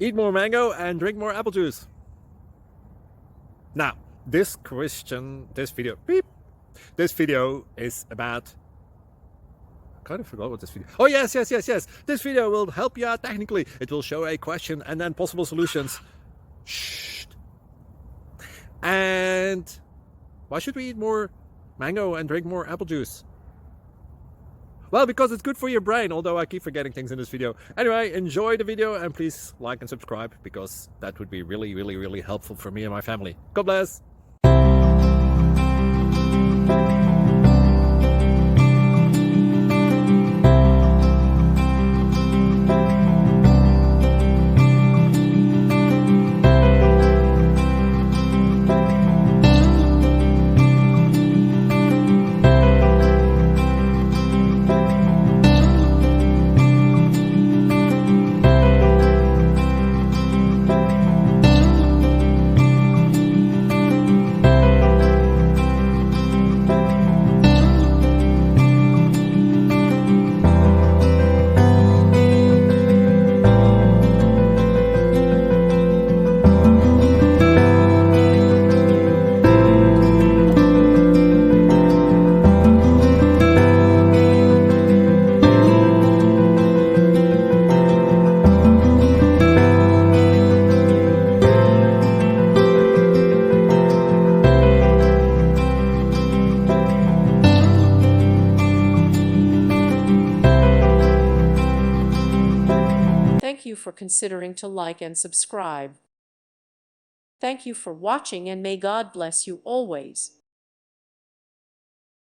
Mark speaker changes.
Speaker 1: Eat more mango and drink more apple juice. Now, this video is about... I kind of forgot what this video... Oh, yes. This video will help you out technically. It will show a question and then possible solutions. Shh. And why should we eat more mango and drink more apple juice? Well, because it's good for your brain, although I keep forgetting things in this video. Anyway, enjoy the video and please like and subscribe, because that would be really helpful for me and my family. God bless!
Speaker 2: Thank you for considering to like and subscribe. Thank you for watching, and may God bless you always.